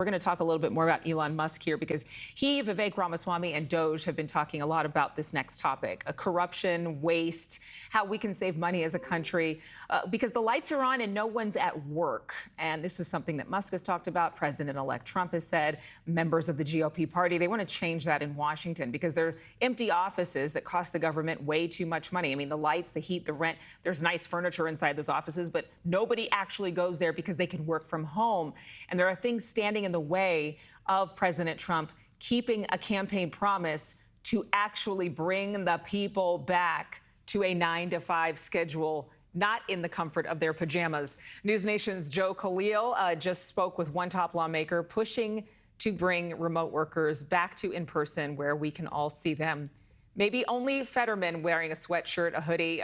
We're going to talk a little bit more about Elon Musk here because he, Vivek Ramaswamy, and Doge have been talking a lot about this next topic, corruption, waste, how we can save money as a country because the lights are on and no one's at work. And this is something that Musk has talked about. President-elect Trump has said, members of the GOP party, they want to change that in Washington because they're empty offices that cost the government way too much money. I mean, the lights, the heat, the rent, there's nice furniture inside those offices, but nobody actually goes there because they can work from home. And there are things standing in the way of President Trump keeping a campaign promise to actually bring the people back to a 9-to-5 schedule, not in the comfort of their pajamas. News Nation's Khalil just spoke with one top lawmaker pushing to bring remote workers back to in-person where we can all see them. Maybe only Fetterman wearing a sweatshirt, a hoodie,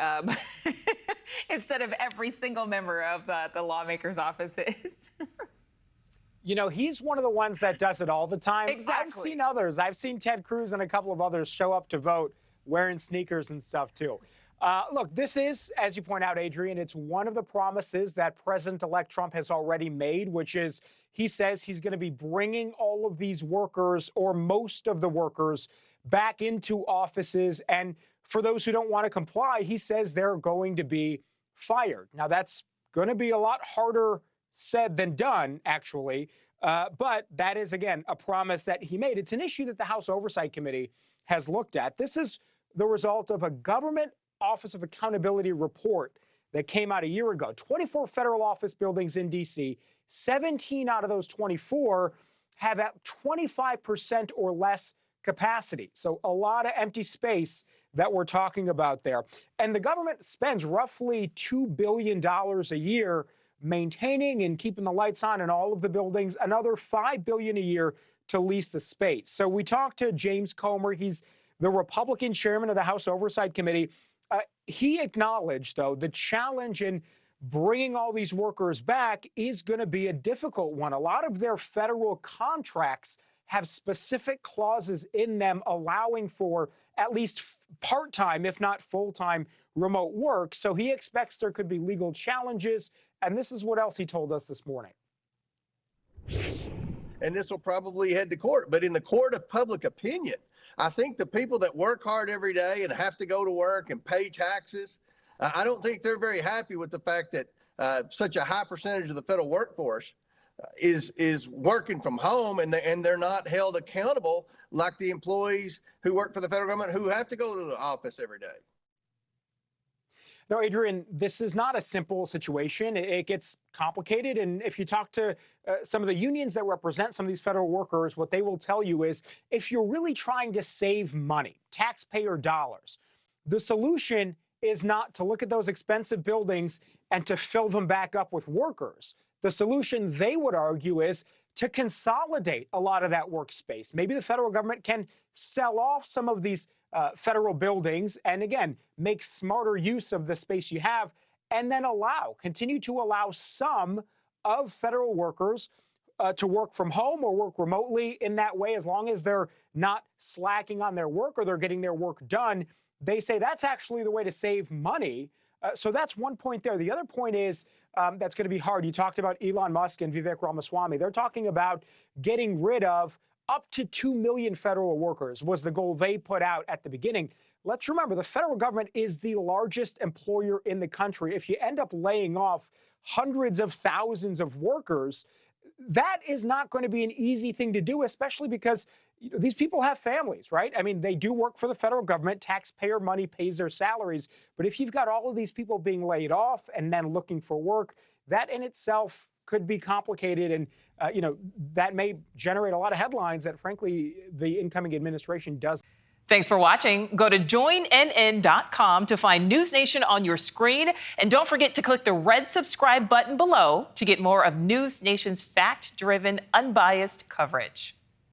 instead of every single member of the lawmakers' offices. You know, he's one of the ones that does it all the time. Exactly. I've seen others. I've seen Ted Cruz and a couple of others show up to vote wearing sneakers and stuff, too. Look, this is, as you point out, Adrian, it's one of the promises that President-elect Trump has already made, which is he says he's going to be bringing all of these workers, or most of the workers, back into offices. And for those who don't want to comply, he says they're going to be fired. Now, that's going to be a lot harder said than done, actually. But that is, again, a promise that he made. It's an issue that the House Oversight Committee has looked at. This is the result of a Government Office of Accountability report that came out a year ago. 24 federal office buildings in D.C., 17 out of those 24 have at 25% or less capacity. So a lot of empty space that we're talking about there. And the government spends roughly $2 billion a year maintaining and keeping the lights on in all of the buildings, another $5 billion a year to lease the space. So we talked to James Comer. He's the Republican chairman of the House Oversight Committee. He acknowledged, though, the challenge in bringing all these workers back is going to be a difficult one. A lot of their federal contracts have specific clauses in them allowing for at least part-time, if not full-time, remote work. So he expects there could be legal challenges. And this is what else he told us this morning. And this will probably head to court. But in the court of public opinion, I think the people that work hard every day and have to go to work and pay taxes, I don't think they're very happy with the fact that such a high percentage of the federal workforce is working from home, and they're not held accountable like the employees who work for the federal government who have to go to the office every day. No, Adrian, this is not a simple situation. It gets complicated. And if you talk to some of the unions that represent some of these federal workers, what they will tell you is if you're really trying to save money, taxpayer dollars, the solution is not to look at those expensive buildings and to fill them back up with workers. The solution, they would argue, is to consolidate a lot of that workspace. Maybe the federal government can sell off some of these federal buildings and, again, make smarter use of the space you have, and then continue to allow some of federal workers to work from home or work remotely in that way, as long as they're not slacking on their work or they're getting their work done. They say that's actually the way to save money. So that's one point there. The other point is that's going to be hard. You talked about Elon Musk and Vivek Ramaswamy. They're talking about getting rid of up to 2 million federal workers was the goal they put out at the beginning. Let's remember, the federal government is the largest employer in the country. If you end up laying off hundreds of thousands of workers, that is not going to be an easy thing to do, especially because these people have families, right? I mean, they do work for the federal government. Taxpayer money pays their salaries. But if you've got all of these people being laid off and then looking for work, that in itself could be complicated. And, that may generate a lot of headlines that, frankly, the incoming administration does. Thanks for watching. Go to joinnn.com to find News Nation on your screen. And don't forget to click the red subscribe button below to get more of News Nation's fact-driven, unbiased coverage.